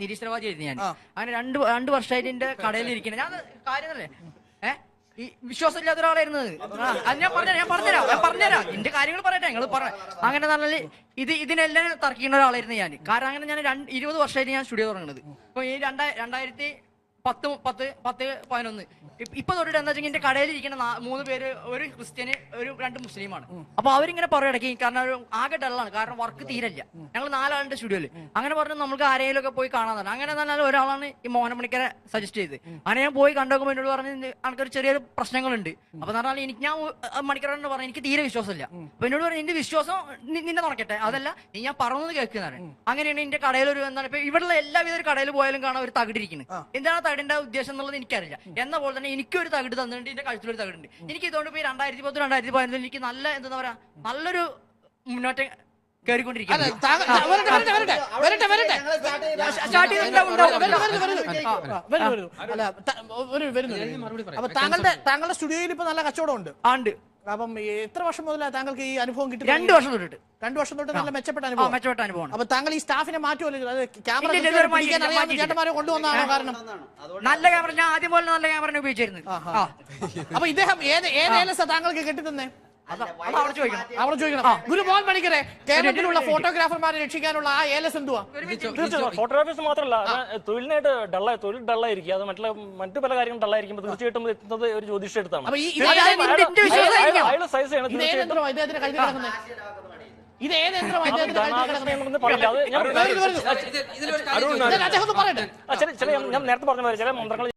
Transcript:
നിരീശ്വരവാദിയായിരുന്നു ഞാൻ. അങ്ങനെ രണ്ട് വർഷമായിട്ട് എന്റെ കടയിൽ ഇരിക്കുന്നത്. ഞാൻ കാര്യമല്ലേ ഈ വിശ്വാസം ഇല്ലാത്ത ഒരാളായിരുന്നത്. ഞാൻ പറഞ്ഞുതരാം എന്റെ കാര്യങ്ങൾ പറയട്ടെ. നിങ്ങൾ അങ്ങനെ നല്ല ഇതിനെല്ലാം തർക്കിക്കുന്ന ഒരാളായിരുന്നു ഞാൻ. കാരണം അങ്ങനെ ഞാൻ 20 വർഷമായിട്ട് ഞാൻ സ്റ്റുഡിയോ തുടങ്ങുന്നത്. ഇപ്പൊ ഈ 2011 ഇപ്പൊ തൊട്ടിട്ട് എന്താ വെച്ചാൽ എന്റെ കടയിൽ ഇരിക്കുന്ന 3 പേര്, ഒരു ക്രിസ്ത്യന്, 2 മുസ്ലിമാണ്. അപ്പൊ അവരിങ്ങനെ പറയടക്കി. കാരണം ആകെ ഡള്ളാണ്, കാരണം വർക്ക് തീരല്ല. ഞങ്ങൾ 4 ആളുണ്ട് സ്റ്റുഡിയോയില്. അങ്ങനെ പറഞ്ഞു നമുക്ക് ആരെങ്കിലും ഒക്കെ പോയി കാണാൻ തന്നെ. അങ്ങനെ തന്നെ ഒരാളാണ് ഈ മോഹനമണിക്കരെ സജസ്റ്റ് ചെയ്ത്. അങ്ങനെ ഞാൻ പോയി കണ്ടോക്കുമ്പോൾ എന്നോട് പറഞ്ഞ് എനിക്കൊരു ചെറിയൊരു പ്രശ്നങ്ങളുണ്ട്. അപ്പൊ പറഞ്ഞാൽ ഞാൻ മണിക്കരോട് പറഞ്ഞു എനിക്ക് തീരെ വിശ്വാസമില്ല. അപ്പൊ എന്നോട് പറഞ്ഞു എന്റെ വിശ്വാസം നിന്നെ തുറക്കട്ടെ, അതല്ല നീ ഞാൻ പറഞ്ഞത് കേൾക്കുന്നതാണ്. അങ്ങനെയാണ് എന്റെ കടയിൽ എന്താണ് ഇപ്പൊ ഇവിടെയുള്ള എല്ലാവിധ ഒരു കടയിൽ പോയാലും കാണാൻ ഒരു തകിടിരിക്കുന്നത്. എന്താണ് തകിടിന്റെ ഉദ്ദേശം എന്നുള്ളത് എനിക്കറിയില്ല. എന്ന പോലെ തന്നെ എനിക്കൊരു തകിട് തന്നിട്ടുണ്ട്, എന്റെ കഴുത്തിലൊരു തകിടുണ്ട്. എനിക്ക് ഇതുകൊണ്ട് പോയി 2010, 2015 എനിക്ക് നല്ല എന്താ പറയാ നല്ലൊരു മുന്നോട്ടം കേറിക്കൊണ്ടിരിക്കുകയാണ്. താങ്കളുടെ സ്റ്റുഡിയോയിൽ ഇപ്പൊ നല്ല കച്ചവടം ഉണ്ട്. അപ്പം എത്ര വർഷം മുതലാണ് താങ്കൾക്ക് ഈ അനുഭവം കിട്ടും? 2 വർഷം തൊട്ടിട്ട്. 2 വർഷം തൊട്ട് നല്ല മെച്ചപ്പെട്ട അനുഭവം. അപ്പൊ താങ്കൾ ഈ സ്റ്റാഫിനെ മാറ്റുമല്ലോ, ചേട്ടന്മാരെ കൊണ്ടുവന്നാണോ? കാരണം നല്ല ക്യാമറ ഞാൻ ആദ്യം പോലെ നല്ല ക്യാമറ ഉപയോഗിച്ചിരുന്നു. അപ്പൊ ഇദ്ദേഹം ഏത് താങ്കൾക്ക് കെട്ടിത്തന്നേ? അവിടെ ചോദിക്കണം. ഗുരുമോഹൻ മണിക്കരെ, കേരളത്തിലുള്ള ഫോട്ടോഗ്രാഫർമാരെ രക്ഷിക്കാനുള്ള ആ ഏലസ് എന്തുവാ? ഫോട്ടോഗ്രാഫേഴ്സ് മാത്രമല്ല, തൊഴിലിനായിട്ട് തൊഴിൽ ഡള്ളായിരിക്കും. അത് മറ്റു പല കാര്യങ്ങളും ഡള്ളായിരിക്കും. തീർച്ചയായിട്ടും എത്തുന്നത് ഒരു ജ്യോതിഷം എടുത്താണ്. ഇത് ഏത് യന്ത്രം? ഞാൻ നേരത്തെ പറഞ്ഞ പോലെ ചില മന്ത്രങ്ങൾ